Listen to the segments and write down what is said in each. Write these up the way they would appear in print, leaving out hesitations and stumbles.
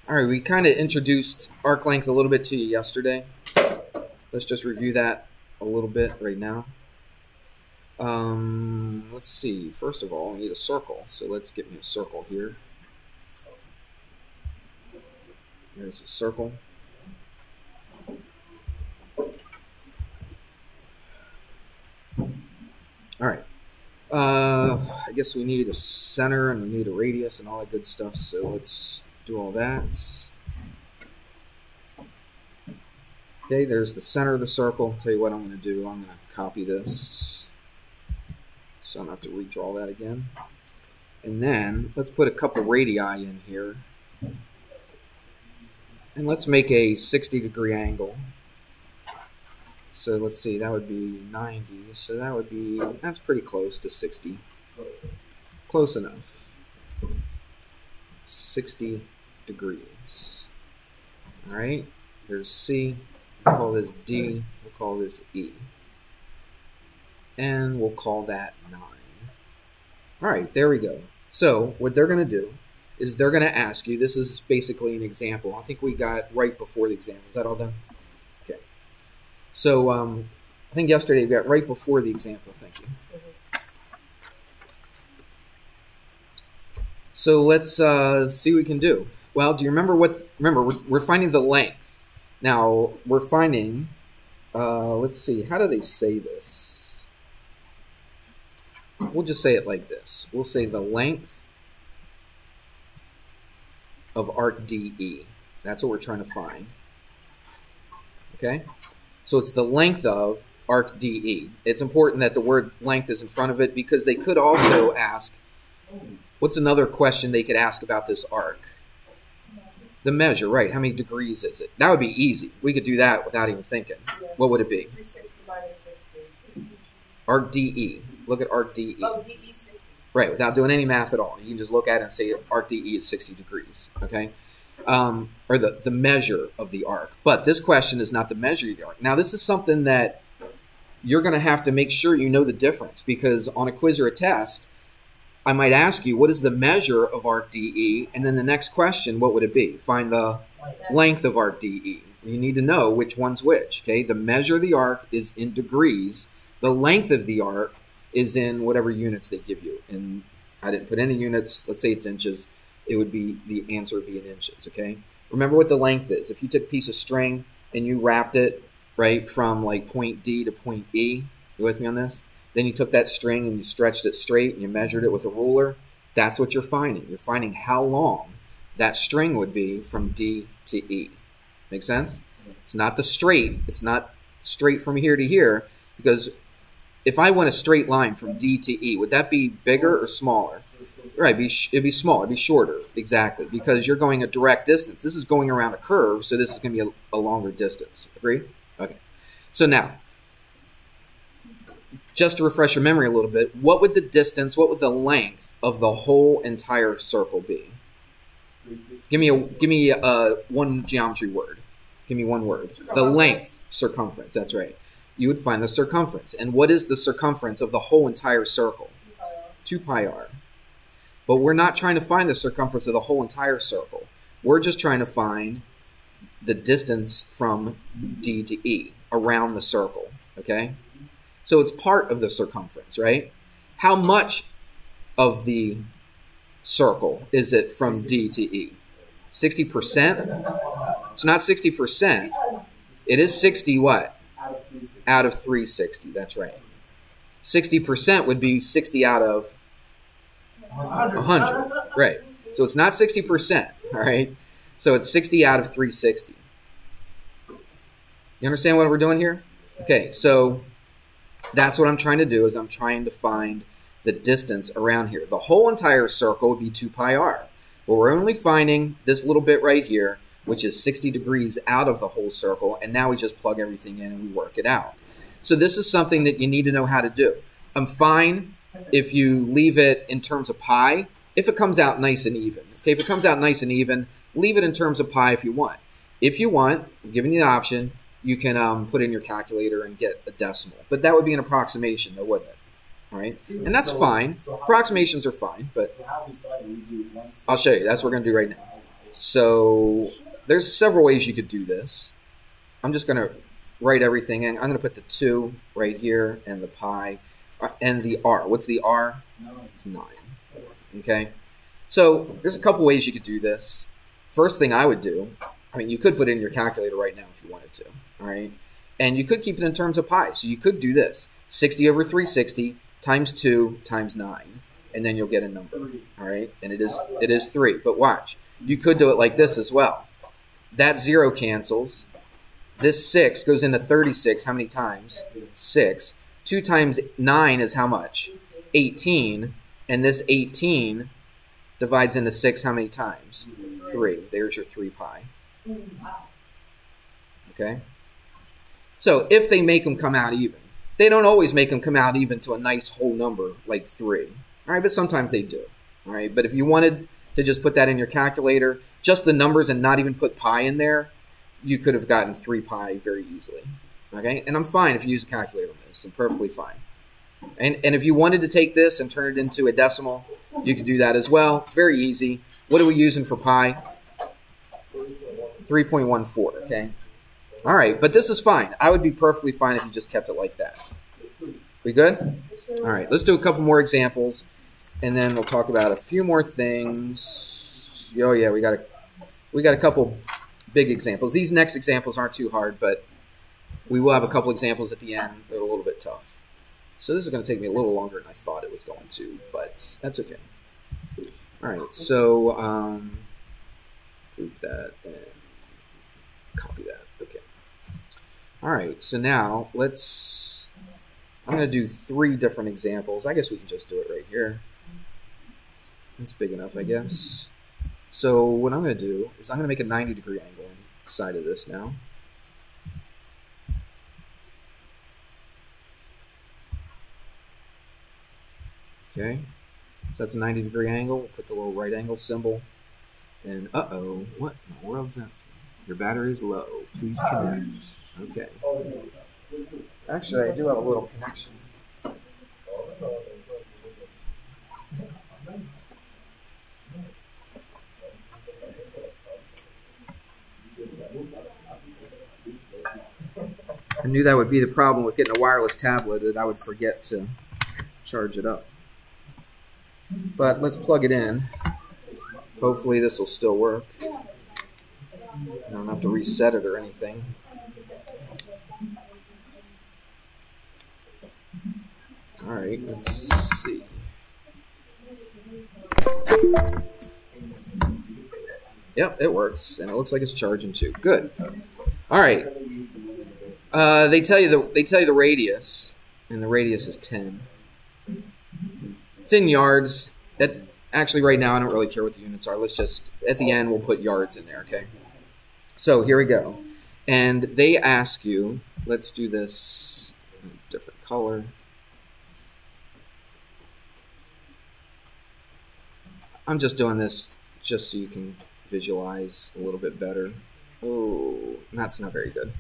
All right, we kind of introduced arc length a little bit to you yesterday. Let's just review that a little bit right now. Let's see. First of all, I need a circle. So let's get me a circle here. There's a circle. All right. I guess we need a center and we need a radius and all that good stuff. So let's do all that. Okay, there's the center of the circle. I'll tell you what I'm going to do. I'm going to copy this so I don't have to redraw that again. And then let's put a couple radii in here. And let's make a 60-degree angle. So let's see, that would be 90. So that would be, that's pretty close to 60. Close enough. 60 degrees. All right, there's C. We'll call this D. We'll call this E. And we'll call that 9. All right, there we go. So what they're going to do is they're going to ask you, this is basically an example. I think we got right before the example. Is that all done? Okay. So I think yesterday we got right before the example. Thank you. So let's see what we can do. Well, do you remember what? Remember, we're finding the length. Now we're finding. Let's see. How do they say this? We'll just say it like this. We'll say the length of arc DE. That's what we're trying to find. Okay? So it's the length of arc DE. It's important that the word length is in front of it because they could also ask, what's another question they could ask about this arc? The measure, right. How many degrees is it? That would be easy. We could do that without even thinking. What would it be? 360 minus 60. Arc DE. Look at arc DE. Oh, DE 60. Right, without doing any math at all. You can just look at it and say arc DE is 60 degrees, okay? Or the measure of the arc. But this question is not the measure of the arc. Now, this is something that you're going to have to make sure you know the difference because on a quiz or a test, I might ask you, what is the measure of arc DE? And then the next question, what would it be? Find the length of arc DE. You need to know which one's which, okay? The measure of the arc is in degrees. The length of the arc is in whatever units they give you. And I didn't put any units. Let's say it's inches. It would be, the answer would be in inches, okay? Remember what the length is. If you took a piece of string and you wrapped it, right, from like point D to point E, you with me on this? Then you took that string and you stretched it straight and you measured it with a ruler. That's what you're finding. You're finding how long that string would be from D to E. Make sense? It's not the straight. It's not straight from here to here because if I went a straight line from D to E, would that be bigger or smaller? Right, it'd be smaller, it'd be shorter, exactly, because you're going a direct distance. This is going around a curve, so this is going to be a longer distance. Agreed? Okay. So now, just to refresh your memory a little bit, what would the distance, what would the length of the whole entire circle be? Give me one geometry word. Give me one word. The length, circumference, that's right. You would find the circumference. And what is the circumference of the whole entire circle? 2 pi r. But we're not trying to find the circumference of the whole entire circle. We're just trying to find the distance from D to E around the circle, okay? So it's part of the circumference, right? How much of the circle is it from D to E? 60%? It's not 60%. It is 60 what? Out of 360, that's right. 60% would be 60 out of 100, right. So it's not 60%, all right? So it's 60 out of 360. You understand what we're doing here? Okay, so that's what I'm trying to do is I'm trying to find the distance around here. The whole entire circle would be 2 pi r. But we're only finding this little bit right here, which is 60 degrees out of the whole circle, and now we just plug everything in and we work it out. So this is something that you need to know how to do. I'm fine if you leave it in terms of pi, if it comes out nice and even. Okay, if it comes out nice and even, leave it in terms of pi if you want. If you want, I'm giving you the option, you can put in your calculator and get a decimal. But that would be an approximation though, wouldn't it? All right, and that's fine. Approximations are fine, but I'll show you. That's what we're going to do right now. so there's several ways you could do this. I'm just going to write everything in. I'm going to put the 2 right here and the pi and the r. What's the r? It's 9. Okay? So there's a couple ways you could do this. First thing I would do, I mean, you could put it in your calculator right now if you wanted to, all right? And you could keep it in terms of pi. So you could do this, 60 over 360 times 2 times 9, and then you'll get a number, all right? And it is 3. But watch, you could do it like this as well. That 0 cancels. This 6 goes into 36 how many times? 6. 2 times 9 is how much? 18. And this 18 divides into 6 how many times? 3. There's your 3 pi. Okay? So if they make them come out even, they don't always make them come out even to a nice whole number like 3. All right, but sometimes they do. All right, but if you wanted to just put that in your calculator, just the numbers and not even put pi in there, you could have gotten 3 pi very easily. Okay, and I'm fine if you use a calculator on this. I'm perfectly fine. And if you wanted to take this and turn it into a decimal, you could do that as well. Very easy. What are we using for pi? 3.14, okay? All right, but this is fine. I would be perfectly fine if you just kept it like that. We good? All right, let's do a couple more examples, and then we'll talk about a few more things. Oh, yeah, we got a couple big examples. These next examples aren't too hard, but we will have a couple examples at the end that are a little bit tough. So this is going to take me a little longer than I thought it was going to, but that's okay. All right, so group that and copy that. Okay. All right, so now I'm going to do 3 different examples. I guess we can just do it right here. That's big enough, I guess. So what I'm going to do is I'm going to make a 90-degree angle inside of this now. Okay, so that's a 90-degree angle. We'll put the little right angle symbol. And uh-oh, what in the world is that? Your battery is low. Please connect. Okay. Actually, I do have a little connection. I knew that would be the problem with getting a wireless tablet, that I would forget to charge it up. But let's plug it in. Hopefully this will still work. I don't have to reset it or anything. All right, let's see. Yep, it works, and it looks like it's charging too. Good. All right. They tell you the radius, and the radius is 10. It's in yards. That actually right now I don't really care what the units are. Let's just at the end we'll put yards in there, okay? So here we go. And they ask you, let's do this in a different color. I'm just doing this just so you can visualize a little bit better. Oh, that's not very good.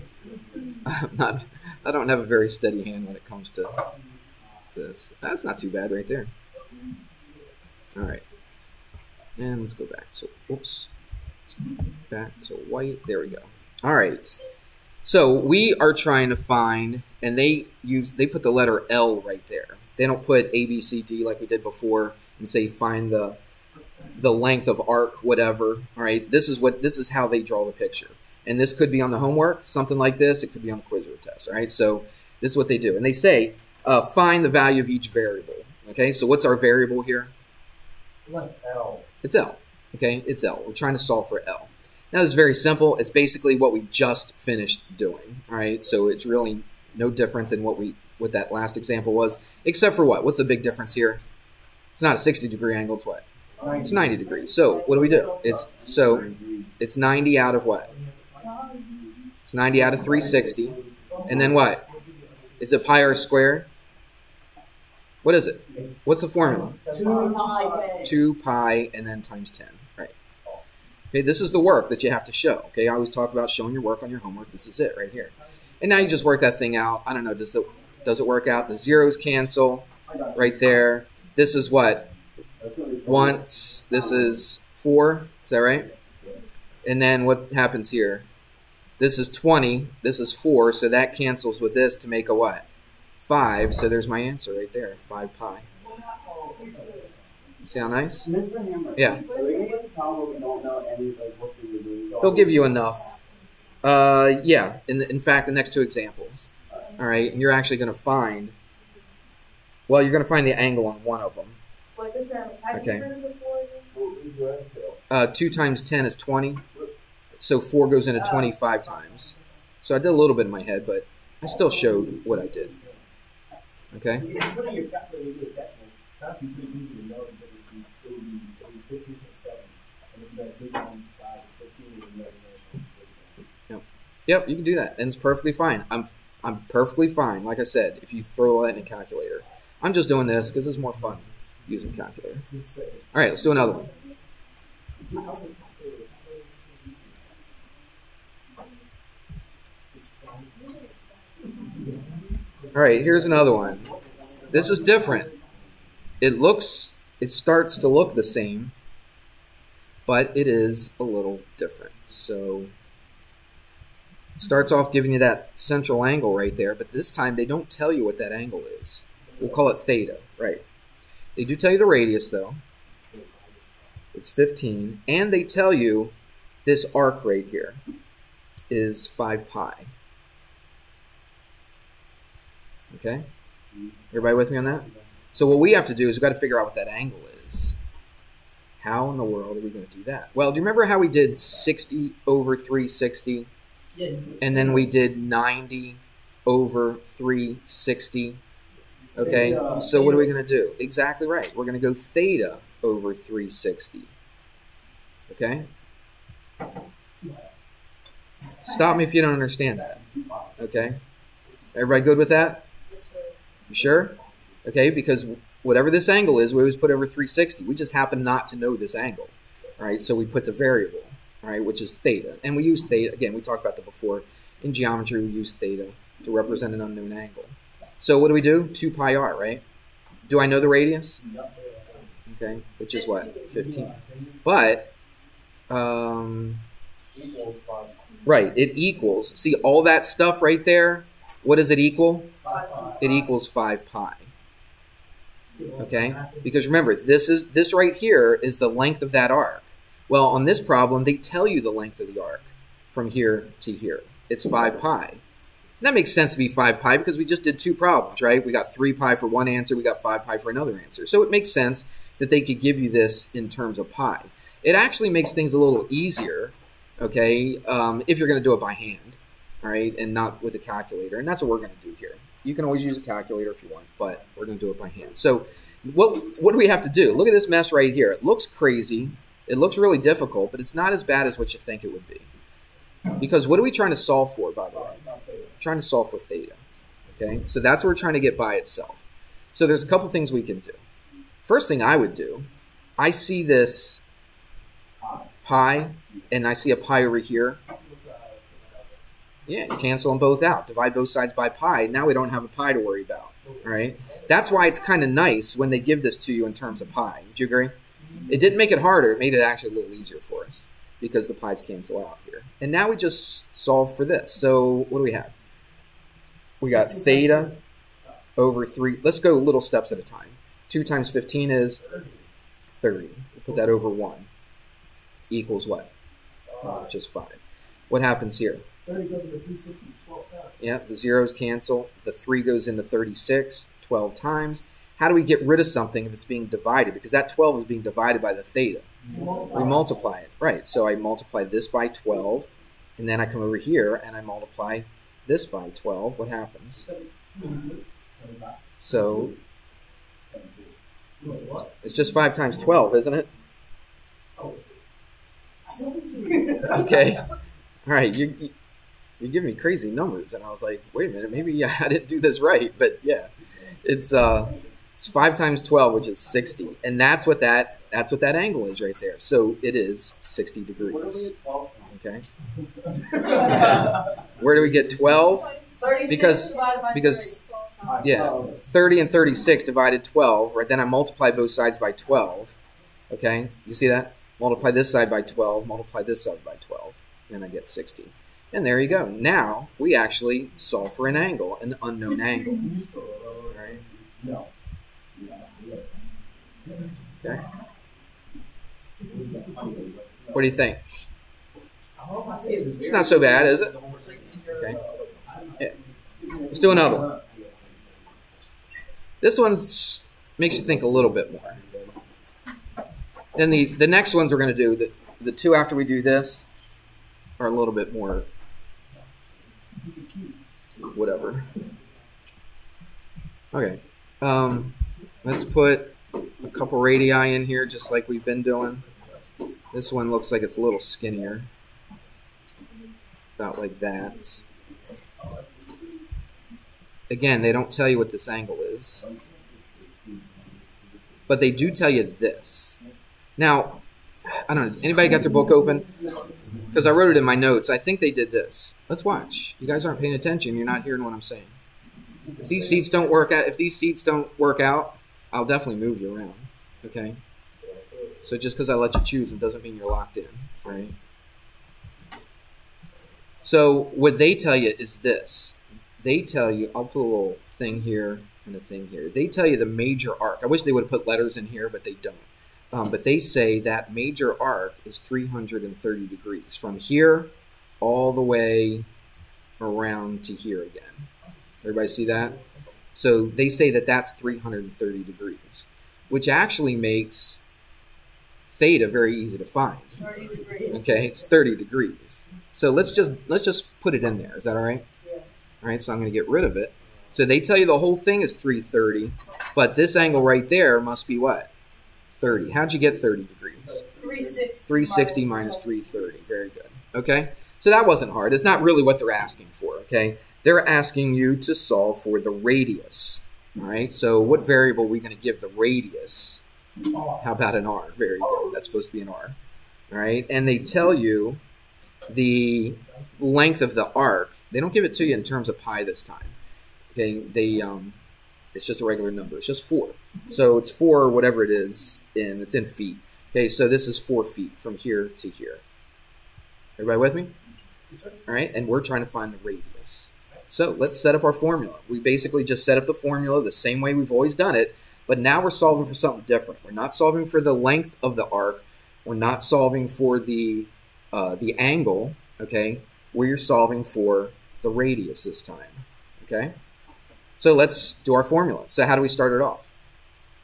I don't have a very steady hand when it comes to this. That's not too bad right there. All right. And let's go back to, oops. Back to white. There we go. All right. So we are trying to find, and they put the letter L right there. They don't put A, B, C, D like we did before and say find the length of arc, whatever. All right. This is how they draw the picture. And this could be on the homework, something like this. It could be on the quiz or a test. All right. So this is what they do. And they say find the value of each variable. Okay. So what's our variable here? Like L. It's L. Okay. It's L. We're trying to solve for L. Now, this is very simple. It's basically what we just finished doing. All right. So it's really no different than what that last example was, except for what? What's the big difference here? It's not a 60-degree angle. It's what? It's 90 degrees. So what do? It's 90 out of what? It's 90 out of 360. And then what? Is it pi r squared? What is it? What's the formula? 2 pi and then times 10. Right. Okay, this is the work that you have to show. Okay, I always talk about showing your work on your homework. This is it right here. And now you just work that thing out. I don't know, does it work out? The zeros cancel right there. This is what? Once. This is 4. Is that right? And then what happens here? This is 20. This is 4. So that cancels with this to make a what? 5. So there's my answer right there. 5 pi. See how nice? Mr. Hammer, Yeah. are we gonna get the problem where we don't know any what we were doing? They'll give you enough. Yeah. In fact, the next 2 examples. All right. And you're actually going to find, well, you're going to find the angle on one of them. Okay. 2 times 10 is 20. So 4 goes into 25 times. So I did a little bit in my head, but I still showed what I did. Okay? If you put in your calculator and do a decimal, it's actually pretty easy to know because it would be 15.7. And if you got 3 times 5, it's 15, and you know. Yep, you can do that. And it's perfectly fine. I'm perfectly fine, like I said, if you throw that in a calculator. I'm just doing this because it's more fun using calculator. All right, let's do another one. All right, here's another one. This is different. It starts to look the same, but it is a little different. So starts off giving you that central angle right there, but this time they don't tell you what that angle is. We'll call it theta, right? They do tell you the radius though. It's 15, and they tell you this arc right here is 5 pi. Okay? Everybody with me on that? So what we have to do is we've got to figure out what that angle is. How in the world are we going to do that? Well, do you remember how we did 60 over 360? And then we did 90 over 360. Okay? So what are we going to do? Exactly right. We're going to go theta over 360. Okay? Stop me if you don't understand that. Okay? Everybody good with that? You sure? Okay, because whatever this angle is, we always put over 360. We just happen not to know this angle. All right, so we put the variable, all right, which is theta. And we use theta, again, we talked about that before. In geometry, we use theta to represent an unknown angle. So what do? 2 pi r, right? Do I know the radius? Okay, which is what? 15. But, right, it equals. See, all that stuff right there, what does it equal? It equals 5 pi. Okay? Because remember, this right here is the length of that arc. Well, on this problem, they tell you the length of the arc from here to here. It's 5 pi. And that makes sense to be 5 pi because we just did 2 problems, right? We got 3 pi for one answer, we got 5 pi for another answer. So it makes sense that they could give you this in terms of pi. It actually makes things a little easier, okay, if you're going to do it by hand, all right, and not with a calculator. And that's what we're going to do here. You can always use a calculator if you want, but we're going to do it by hand. So what do we have to do? Look at this mess right here. It looks crazy. It looks really difficult, but it's not as bad as what you think it would be. Because what are we trying to solve for, by the way? We're trying to solve for theta. Okay, so that's what we're trying to get by itself. So there's a couple things we can do. First thing I would do, I see this pi, and I see a pi over here. Yeah, you cancel them both out. Divide both sides by pi. Now we don't have a pi to worry about. All right? That's why it's kind of nice when they give this to you in terms of pi. Would you agree? It didn't make it harder. It made it actually a little easier for us because the pi's cancel out here. And now we just solve for this. So what do we have? We got theta over 3. Let's go little steps at a time. 2 times 15 is 30. We'll put that over 1. Equals what? Just 5. What happens here? 30 goes into 360 12 times. Yeah, the zeros cancel. The 3 goes into 36 12 times. How do we get rid of something if it's being divided? Because that 12 is being divided by the theta. We multiply it. Right, so I multiply this by 12, and then I come over here and I multiply this by 12. What happens? So it's just 5 times 12, isn't it? Okay. All right, you're giving me crazy numbers, and I was like, wait a minute, maybe I didn't do this right. But yeah, it's 5 times 12, which is 60, and that's what that angle is right there. So it is 60 degrees. Okay. Where do we get 12? Because yeah, 30 and 36 divided 12, right? Then I multiply both sides by 12. Okay, you see that? Multiply this side by 12, multiply this side by 12. and I get 60. And there you go. Now we actually solve for an angle, an unknown angle. All right. No. Okay. What do you think? It's not so bad, is it? Okay. Yeah. Let's do another one. This one makes you think a little bit more. Then the next ones we're going to do, the two after we do this, are a little bit more whatever. Okay. Let's put a couple radii in here just like we've been doing. This one looks like it's a little skinnier. About like that. Again, they don't tell you what this angle is. But they do tell you this. Now, I don't know. Anybody got their book open? Because I wrote it in my notes. I think they did this. Let's watch. You guys aren't paying attention. You're not hearing what I'm saying. If these seats don't work out, I'll definitely move you around. Okay? So just because I let you choose, it doesn't mean you're locked in, right? So what they tell you is this. They tell you, I'll put a little thing here and a thing here. They tell you the major arc. I wish they would have put letters in here, but they don't. But they say that major arc is 330 degrees from here all the way around to here again. Everybody see that? So they say that that's 330 degrees, which actually makes theta very easy to find. 30 degrees. Okay, it's 30 degrees. So let's just put it in there. Is that all right? Yeah. All right, so I'm going to get rid of it. So they tell you the whole thing is 330, but this angle right there must be what? 30. How'd you get 30 degrees? 360. 360 minus 330. Very good. Okay, so that wasn't hard. It's not really what they're asking for, okay? They're asking you to solve for the radius. All right, so what variable are we going to give the radius? How about an r? Very good. That's supposed to be an r. All right, and they tell you the length of the arc. They don't give it to you in terms of pi this time. Okay, it's just a regular number. It's just 4. So it's 4, whatever it is, and it's in feet. Okay, so this is 4 feet from here to here. Everybody with me? All right, and we're trying to find the radius. So let's set up our formula. We basically just set up the formula the same way we've always done it, but now we're solving for something different. We're not solving for the length of the arc. We're not solving for the angle, okay? We're solving for the radius this time, okay? So let's do our formula. So how do we start it off?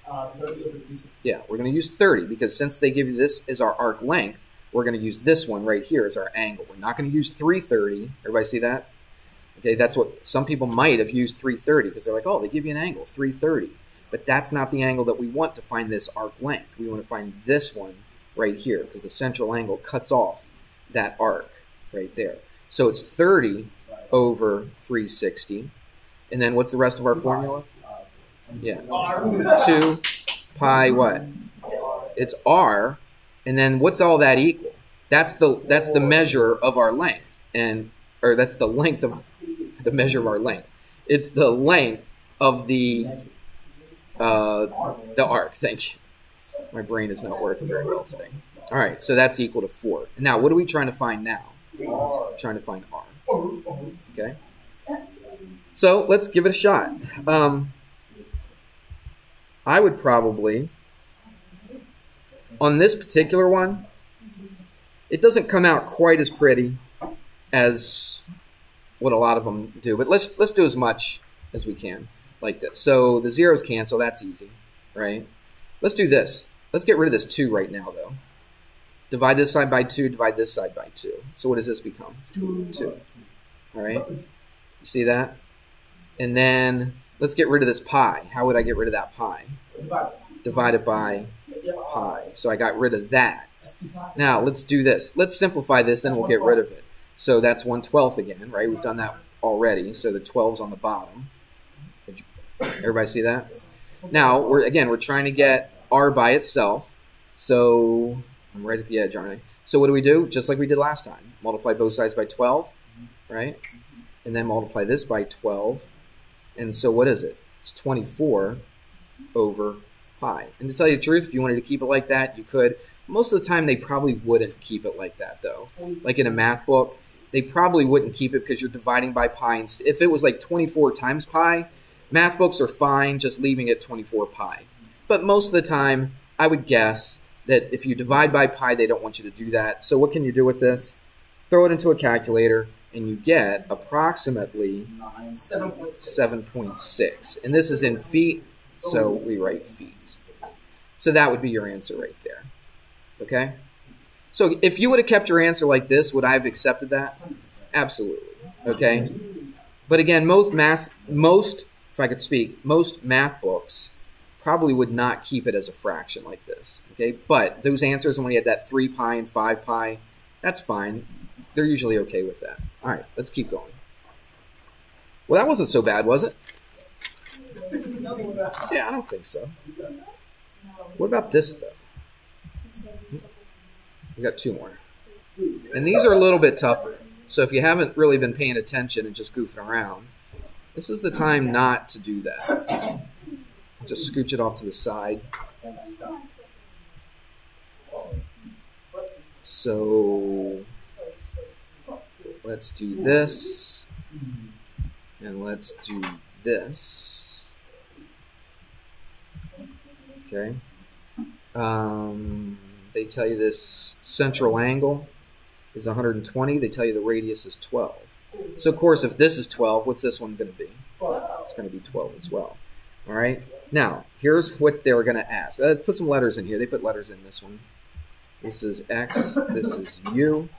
30 over 360. Yeah, we're going to use 30 because since they give you this as our arc length, we're going to use this one right here as our angle. We're not going to use 330. Everybody see that? Okay, that's what some people might have used 330 because they're like, oh, they give you an angle, 330. But that's not the angle that we want to find this arc length. We want to find this one right here because the central angle cuts off that arc right there. So it's 30 over 360. And then what's the rest of our formula? Yeah. 2 pi what? It's r. And then what's all that equal? That's the measure of our length. Or that's the length of the measure of our length. It's the length of the arc. Thank you. My brain is not working very well today. All right, so that's equal to 4. Now, what are we trying to find now? We're trying to find r. Okay. So let's give it a shot. I would probably, on this particular one, it doesn't come out quite as pretty as what a lot of them do, but let's do as much as we can like this. So the zeros cancel, that's easy, right? Let's do this. Let's get rid of this 2 right now, though. Divide this side by 2, divide this side by 2. So what does this become? 2. All right? You see that? And then let's get rid of this pi. How would I get rid of that pi? Divide it by pi. So I got rid of that. Now let's do this. Let's simplify this, then we'll get rid of it. So that's 1/12 again, right? We've done that already. So the 12's on the bottom. Everybody see that? Now, we're trying to get r by itself. So I'm right at the edge, aren't I? So what do? Just like we did last time. Multiply both sides by 12, right? And then multiply this by 12. And so what is it? It's 24 over pi. And to tell you the truth, if you wanted to keep it like that, you could. Most of the time, they probably wouldn't keep it like that, though. Like in a math book, they probably wouldn't keep it because you're dividing by pi. And if it was like 24 times pi, math books are fine just leaving it 24 pi. But most of the time, I would guess that if you divide by pi, they don't want you to do that. So what can you do with this? Throw it into a calculator, and you get approximately 7.6. And this is in feet, so we write feet. So that would be your answer right there. Okay? So if you would have kept your answer like this, would I have accepted that? Absolutely. Okay? But again, most, if I could speak, most math books probably would not keep it as a fraction like this. Okay? But those answers, when we had that 3 pi and 5 pi, that's fine. They're usually okay with that. All right, let's keep going. Well, that wasn't so bad, was it? Yeah, I don't think so. What about this, though? We got 2 more. And these are a little bit tougher. So if you haven't really been paying attention and just goofing around, this is the time not to do that. Just scooch it off to the side. So let's do this. And let's do this. Okay. They tell you this central angle is 120. They tell you the radius is 12. So, of course, if this is 12, what's this one going to be? It's going to be 12 as well. All right? Now, here's what they were going to ask. Let's put some letters in here. They put letters in this one. This is X. This is U.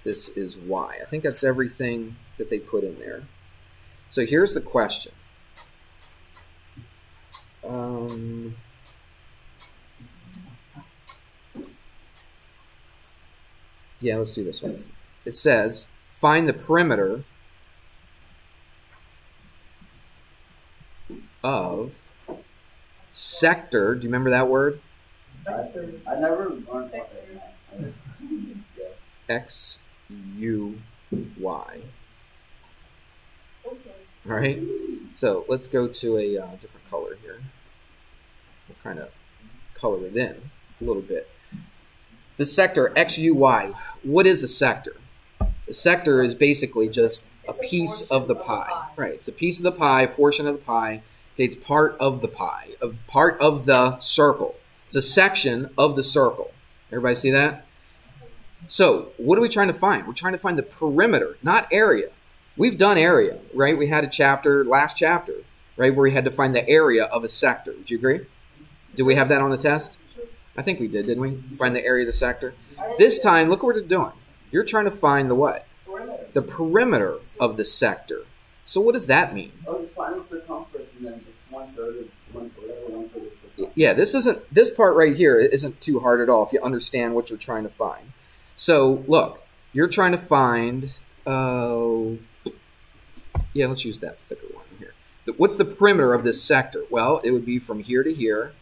This is Y. I think that's everything that they put in there. So here's the question. Yeah, let's do this one. It says, find the perimeter of sector. Do you remember that word? I never learned about that. X, U, Y. All right. So let's go to a different color here. We'll kind of color it in a little bit. The sector XUY, what is a sector? A sector is basically just a piece of the pie. Right, it's a piece of the pie, a portion of the pie. Okay, it's part of the pie, part of the circle. It's a section of the circle. Everybody see that? So what are we trying to find? We're trying to find the perimeter, not area. We've done area, right? We had a chapter, last chapter, right, where we had to find the area of a sector. Would you agree? Did we have that on the test? I think we did, didn't we? Find the area of the sector. This time, look what we're doing. You're trying to find the what? The perimeter of the sector. So what does that mean? Oh, just find the circumference and then just 1/3 of whatever 1/3 of circumference. Yeah, this part right here isn't too hard at all if you understand what you're trying to find. So look, you're trying to find. Yeah, let's use that thicker one here. What's the perimeter of this sector? Well, it would be from here to here.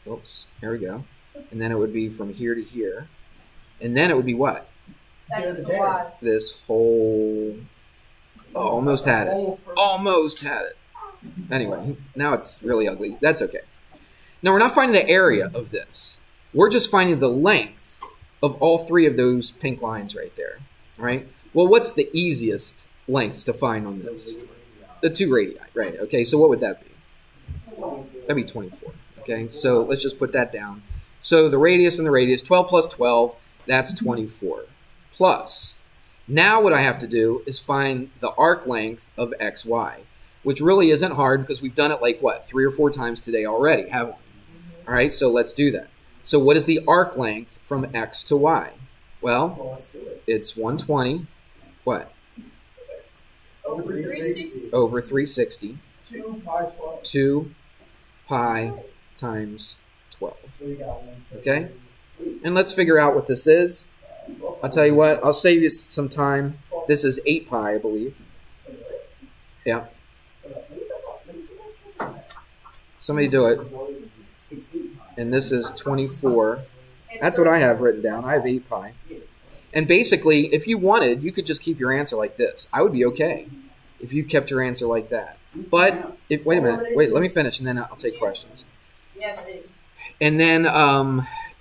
Oops, here we go. And then it would be from here to here. And then it would be what? That's the Y. This whole... Oh, almost had it. Almost had it. Anyway, now it's really ugly. That's okay. Now, we're not finding the area of this. We're just finding the length of all 3 of those pink lines right there. Right? Well, what's the easiest lengths to find on this? The 2 radii, right? Okay, so what would that be? That'd be 24. Okay, so let's just put that down. So the radius and the radius, 12 plus 12, that's 24. Plus, now what I have to do is find the arc length of XY, which really isn't hard because we've done it like, what, 3 or 4 times today already, haven't we? All right, so let's do that. So what is the arc length from X to Y? Well, it's 120. What? Over 360. Over 360. 2 pi 12. 2 pi times 12. So we got 1. Okay? And let's figure out what this is. I'll tell you what, I'll save you some time. This is 8 pi, I believe. Yeah. Somebody do it. And this is 24. That's what I have written down. I have 8 pi. And basically, if you wanted, you could just keep your answer like this. I would be okay if you kept your answer like that. But, wait a minute. Wait, let me finish, and then I'll take questions. And then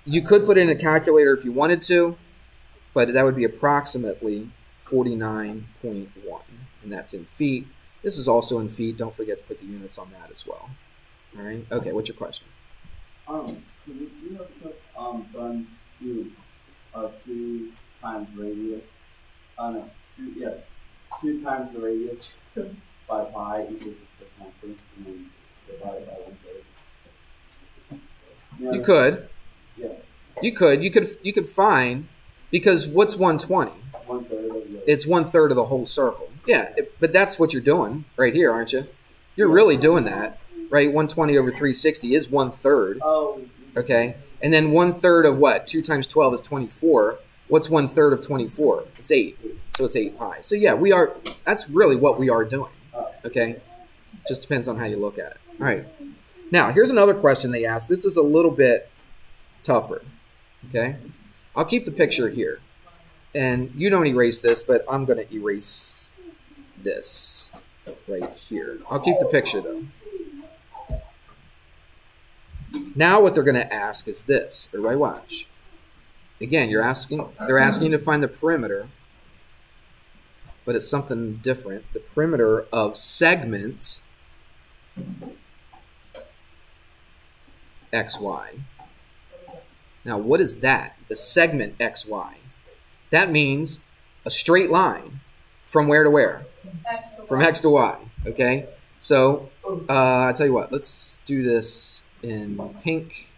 you could put in a calculator if you wanted to, but that would be approximately 49.1, and that's in feet. This is also in feet. Don't forget to put the units on that as well. All right. Okay. What's your question? You know, because done cube 2 times radius. No, 2 times the radius by pi equals the circumference, and then divided by 1/3. You could. Yeah. You could find, because what's 120? 1/3 of the. It's 1/3 of the whole circle. Yeah, but that's what you're doing right here, aren't you? You're really doing that, right? 120 over 360 is 1/3. Oh. Okay, and then 1/3 of what? 2 times 12 is 24. What's 1/3 of 24? It's 8. So it's 8 pi. So yeah, that's really what we are doing. Okay, just depends on how you look at it. All right. Now here's another question they asked. This is a little bit tougher. Okay, I'll keep the picture here, and you don't erase this, but I'm going to erase this right here. I'll keep the picture though. Now what they're going to ask is this. Everybody watch. Again, they're asking you to find the perimeter, but it's something different. The perimeter of segment XY. Now, what is that? The segment XY. That means a straight line from where to where? From X to Y. Okay? So, I'll tell you what. Let's do this in pink.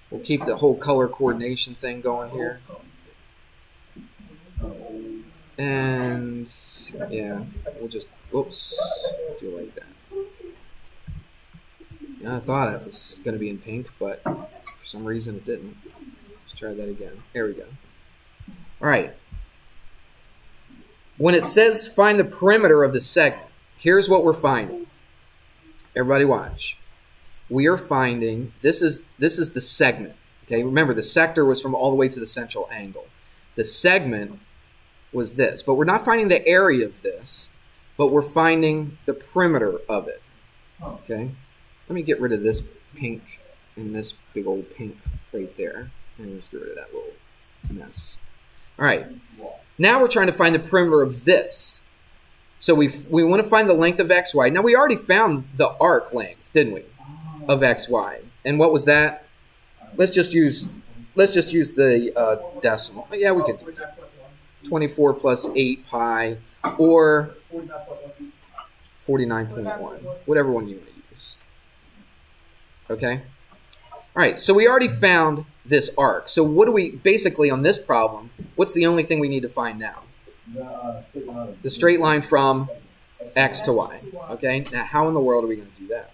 We'll keep the whole color coordination thing going here. And, yeah, we'll just, oops, do it like that. Yeah, I thought it was going to be in pink, but for some reason it didn't. Let's try that again. There we go. All right. When it says find the perimeter of the segment, here's what we're finding. Everybody watch. We are finding, this is the segment. Okay, remember the sector was from all the way to the central angle. The segment was this, but we're not finding the area of this, but we're finding the perimeter of it. Okay, let me get rid of this pink and this big old pink right there, and let's get rid of that little mess. All right, now we're trying to find the perimeter of this. So we want to find the length of XY. Now we already found the arc length, didn't we? Of XY. And what was that? Let's just use the decimal. Yeah, we can do that. 24 plus 8 pi, or 49.1. Whatever one you want to use. Okay? All right, so we already found this arc. So what do we, basically on this problem, what's the only thing we need to find now? The straight line from X to Y. Okay? Now, how in the world are we going to do that?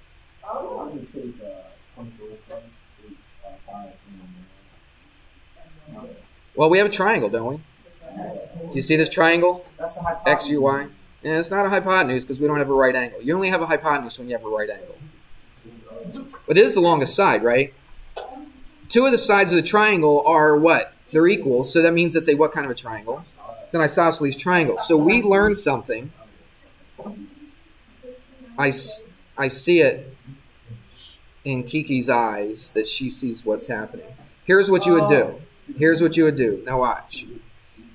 Well, we have a triangle, don't we? Do you see this triangle? X, U, Y? Yeah, it's not a hypotenuse because we don't have a right angle. You only have a hypotenuse when you have a right angle. But it is the longest side, right? 2 of the sides of the triangle are what? They're equal, so that means it's a what kind of a triangle? It's an isosceles triangle. So we learned something. I see it in Kiki's eyes that she sees what's happening. Here's what you would do. Here's what you would do. Now watch.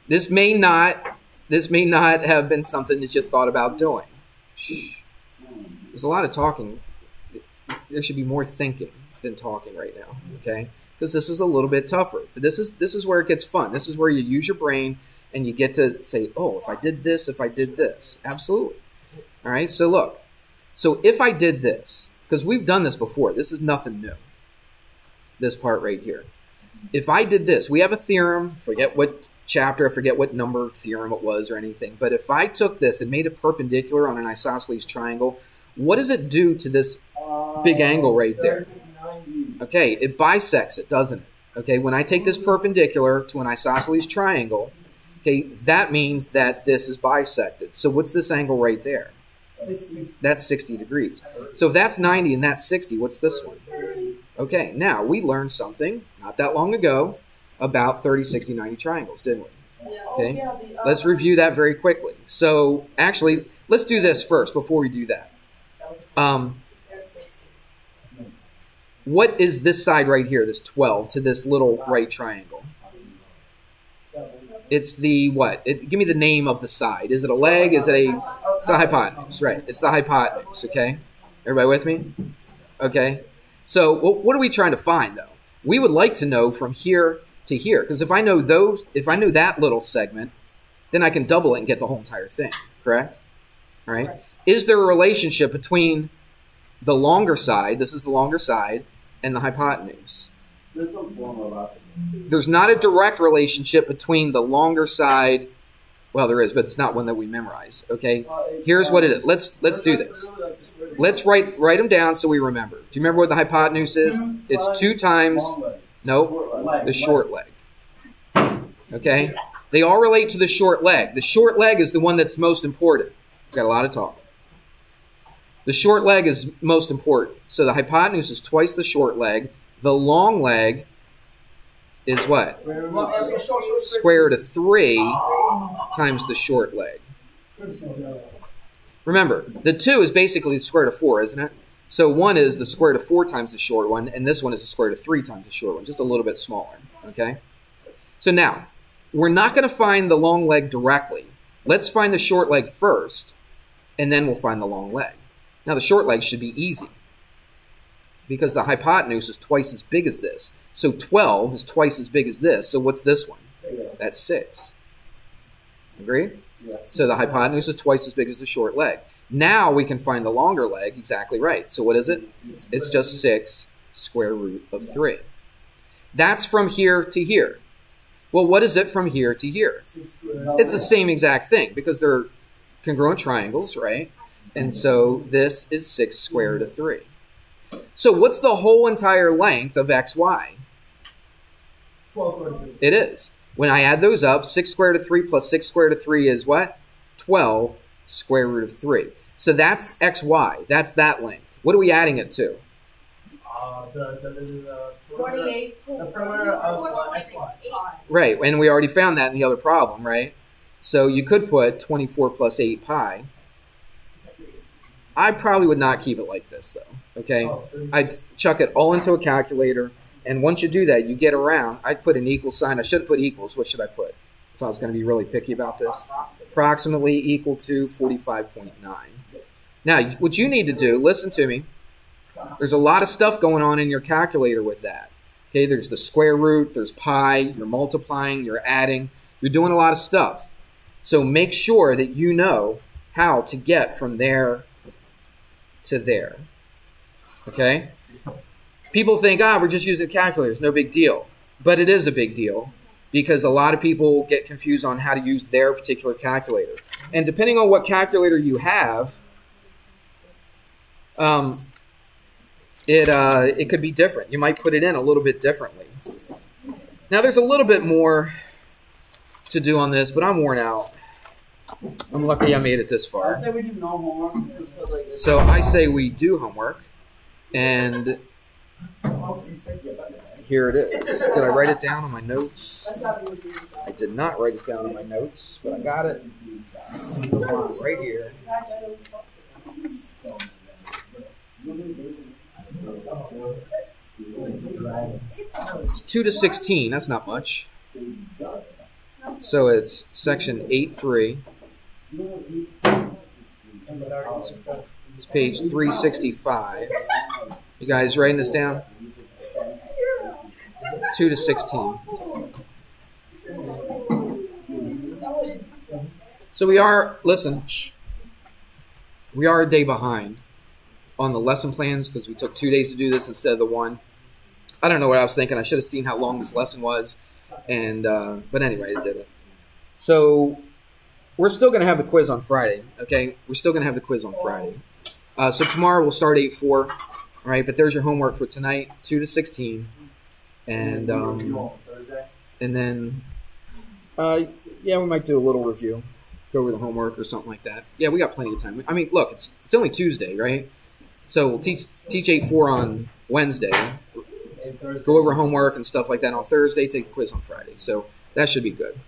This may not have been something that you thought about doing. Shh. There's a lot of talking. There should be more thinking than talking right now, okay? Because this is a little bit tougher. But this is where it gets fun. This is where you use your brain and you get to say, oh, if I did this, if I did this. Absolutely. All right, so look. So if I did this, because we've done this before. This is nothing new. This part right here. If I did this, we have a theorem. Forget what chapter, I forget what number theorem it was or anything. But if I took this and made it perpendicular on an isosceles triangle, what does it do to this big angle right there? Okay, it bisects it, doesn't it? Okay, when I take this perpendicular to an isosceles triangle, okay, that means that this is bisected. So what's this angle right there? 60. That's 60 degrees. So if that's 90 and that's 60, what's this one? Okay, now we learned something not that long ago about 30, 60, 90 triangles, didn't we? Okay, let's review that very quickly. So actually, let's do this first before we do that. what is this side right here, this 12, to this little right triangle? It's the what? Give me the name of the side. Is it a leg? Is it a... It's the hypotenuse, right? It's the hypotenuse, okay? Everybody with me? Okay. So what are we trying to find, though? We would like to know from here to here, because if I know that little segment, then I can double it and get the whole entire thing, correct? All right. Is there a relationship between the longer side, this is the longer side, and the hypotenuse? There's some form of opposite. There's not a direct relationship between the longer side. Well, there is, but it's not one that we memorize. Okay. Here's what it is. Let's do this. Let's write them down so we remember. Do you remember what the hypotenuse is? It's 2 times. No, the short leg. Okay. They all relate to the short leg. The short leg is the one that's most important. Got a lot of talk. The short leg is most important. So the hypotenuse is twice the short leg. The long leg is what? Square root of 3 times the short leg. Remember, the 2 is basically the square root of 4, isn't it? So 1 is the square root of 4 times the short one, and this one is the square root of 3 times the short one, just a little bit smaller, okay? So now, we're not going to find the long leg directly. Let's find the short leg first, and then we'll find the long leg. Now, the short leg should be easy, because the hypotenuse is twice as big as this. So 12 is twice as big as this. So what's this one? That's 6. Agreed? So the hypotenuse is twice as big as the short leg. Now we can find the longer leg exactly right. So what is it? It's just 6 square root of 3. That's from here to here. Well, what is it from here to here? It's the same exact thing because they're congruent triangles, right? And so this is 6 square root of 3. So what's the whole entire length of xy? 12 square root of 3. It is. When I add those up, 6 square root of 3 plus 6 square root of 3 is what? 12 square root of 3. So that's xy. That's that length. What are we adding it to? The 28. the perimeter of xy. Right, and we already found that in the other problem, right? So you could put 24 plus 8 pi. I probably would not keep it like this, though, okay? I'd chuck it all into a calculator, and once you do that, you get around. I'd put an equal sign. I shouldn't put equals. What should I put if I was going to be really picky about this? Approximately equal to 45.9. Now, what you need to do, listen to me, there's a lot of stuff going on in your calculator with that. Okay, there's the square root, there's pi, you're multiplying, you're adding, you're doing a lot of stuff. So make sure that you know how to get from there to there. Okay? People think, we're just using calculators, no big deal. But it is a big deal because a lot of people get confused on how to use their particular calculator. And depending on what calculator you have, it could be different. You might put it in a little bit differently. Now, there's a little bit more to do on this, but I'm worn out. I'm lucky I made it this I far. say we do no homework. So I say we do homework, and here it is. Did I write it down on my notes? I did not write it down on my notes, but I got it right here. It's 2 to 16. That's not much. So it's section 8.3. It's page 365. You guys writing this down? 2 to 16. So we are, listen, we are a day behind on the lesson plans because we took 2 days to do this instead of the 1. I don't know what I was thinking. I should have seen how long this lesson was. And but anyway, I did it. So we're still going to have the quiz on Friday, okay? We're still going to have the quiz on Friday. So tomorrow we'll start 8-4, all right? But there's your homework for tonight, 2 to 16. And then, yeah, we might do a little review, go over the homework or something like that. Yeah, we got plenty of time. I mean, look, it's only Tuesday, right? So we'll teach 8-4 on Wednesday, go over homework and stuff like that on Thursday, take the quiz on Friday. So that should be good.